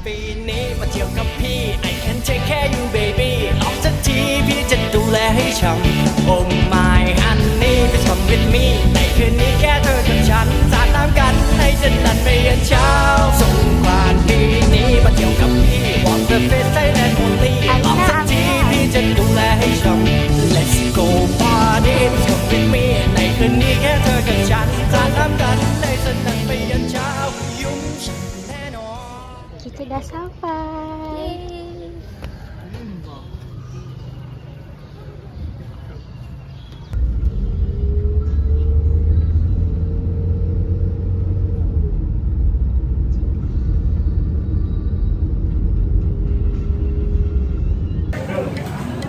ปีนี้มาเที่ยวกับพี่ I can take care you baby ออกสักทีพี่จะดูแลให้ช่ำ Oh my honey please come with me ในคืนนี้แค่เธอกับฉันสาดน้ำกันให้ฉันนั้นไปยันเช้าสงกรานต์ปีนี้มาเที่ยวกับพี่ Want the face Thailand only ออกสักทีพี่จะดูแลให้ช่ำ Let's go party please come with me ในคืนนี้แค่เธอกับฉันสาดน้ำกันให้ฉันนั้นไปยันเช้ายุ่งฉันแน่นอน Kita dah sampai.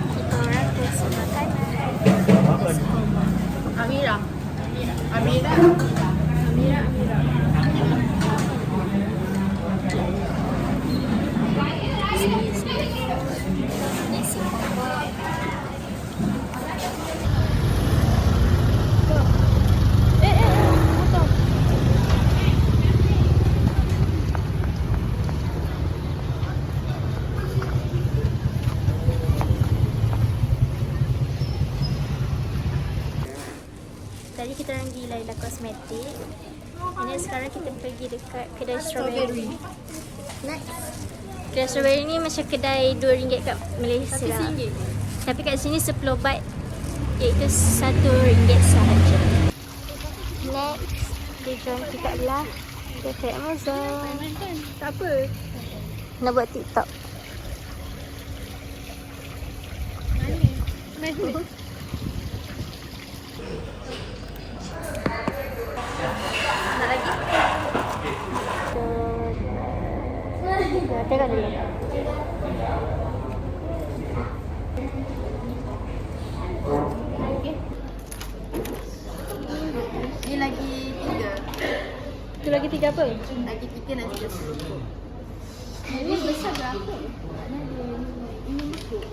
Kita orang biasa makanan. Amira. Amira. Nasi pompok. Potong. Tadi kita orang pergi Laila Kosmetik. Ini sekarang kita pergi dekat kedai strawberry. Next. Kedai strawberry ni macam kedai RM2 kat Malaysia Tapi lah. RM1. Tapi kat sini 10 baht iaitu RM1 sahaja. Next, dia jual juga lah dekat Amazon. Tak apa. Nak buat TikTok. Mana? Nak lagi? Tengok dulu. Ni lagi 3. Tu lagi 3 apa? Lagi 3 nanti dah cukup. Ini besar berapa? Ini masuk.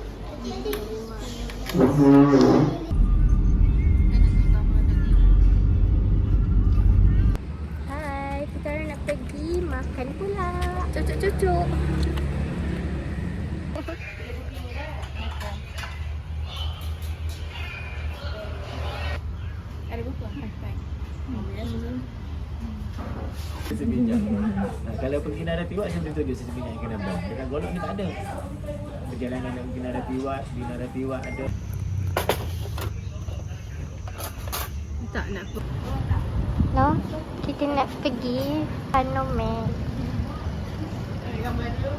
Hai, kita orang nak pergi makan pula. Cucuk-cucuk. Ada berapa? Sebijak. Kalau pergi Narati Wat macam tu je sebijak yang kena bang. Dekat Golok ni tak ada. Perjalanan nak pergi Narati Wat, di Narati Wat ada. Tak nak. No, kita nak pergi Panomen. Gambar dulu.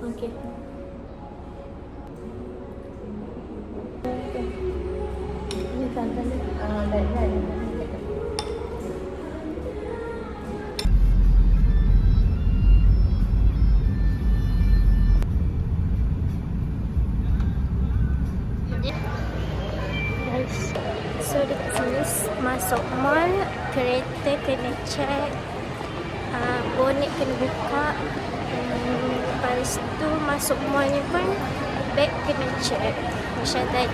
Okey. Ini tanda lain-lain. Guys, so dekat sini masuk mall, kereta kena check, bonet kena buka, lepas tu masuk mall ni pun beg kena check macam tadi.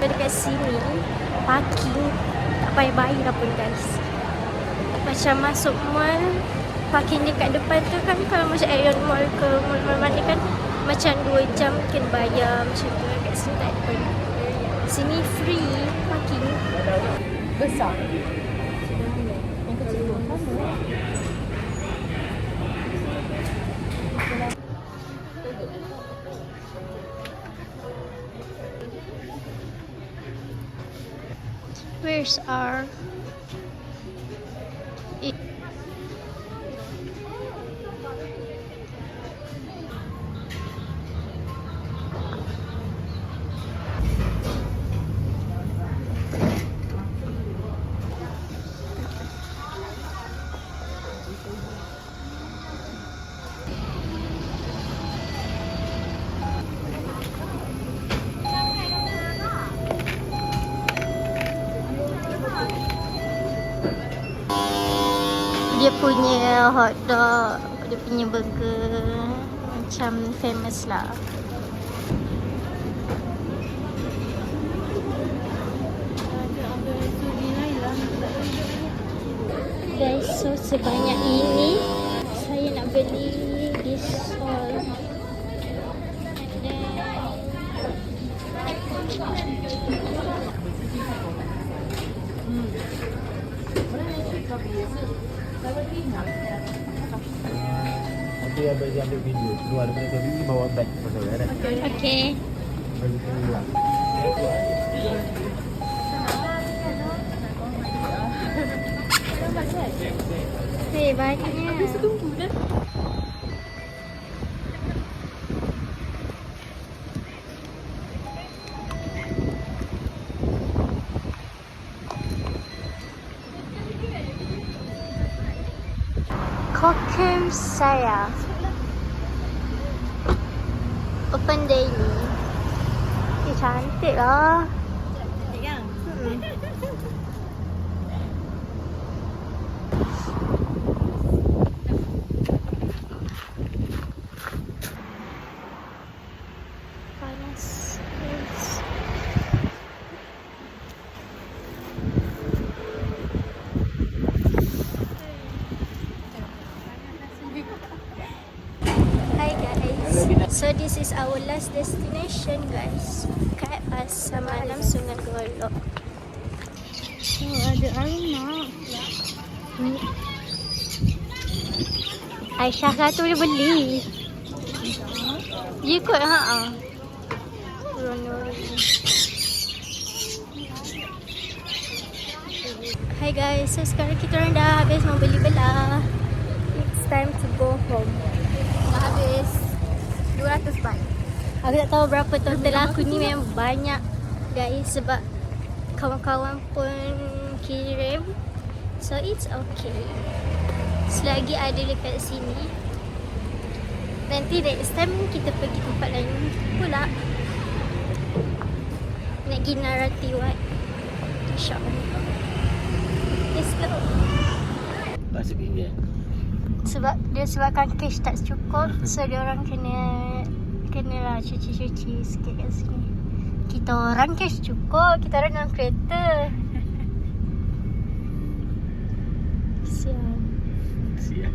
Dekat sini parking tak payah bayar pun guys. Macam masuk mall, parking dekat depan tu kan, kalau macam Aeon Mall ke mall mana kan macam 2 jam kena bayar macam tu. Kat sini tak ada. Sini free parking. Besar. Yang kecil pun sama. Where's our dia punya hotdog dia punya burger macam famous lah. Guys, so sebanyak ini saya nak beli this all. Nanti abang ambil video keluar daripada TV bawa beg pasal kan. Okay. Bagi keluar. Banyaknya. Kokem saya open daily. Cantik lah. Cantik kan? Panas. Yes. Hi guys. So this is our last destination guys. Kat Pasar Malam Sungai Golok. Oh, ada aroma. Aisyah kata boleh beli. Ya kot ha. Hi guys, so sekarang kita orang dah habis mau beli belah. It's time to go home. Dah habis 200 baht. Aku tak tahu berapa total aku ni, memang banyak guys sebab kawan-kawan pun kirim. So it's okay. Selagi ada dekat sini. Nanti next time kita pergi tempat lain pula. Nak pergi Naratiwat. InsyaAllah. Let's go. Masuk pinggir. Sebab dia sebabkan cash tak cukup, so dia orang kenalah cuci-cuci sikit kat sini. Kita orang cash cukup, kita orang dalam kereta. Kesian. Siap.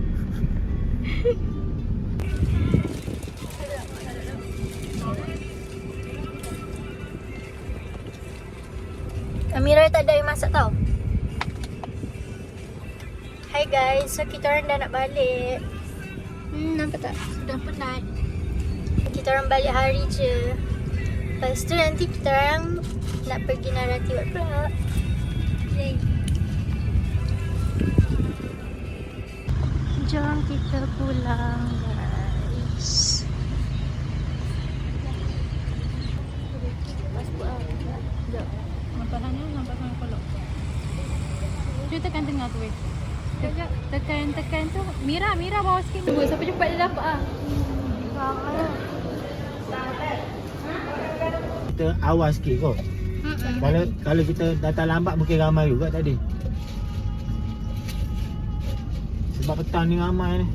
Amira tak ada yang masak tau. Hi guys, so kita orang dah nak balik. Nampak tak? Sudah penat. Kita orang balik hari je. Lepas tu nanti kita orang nak pergi Naratiwat pula. Yay. Jom kita pulang guys. Nampak sangat kolok. Cuba tekan tengah tu weh. Tekan tu. Mira bawa sikit. Tunggu siapa cepat dia dapat ah. Kita awal sikit kot. Kalau kita datang lambat mungkin ramai juga tadi. Sebab petang ni ramai ni.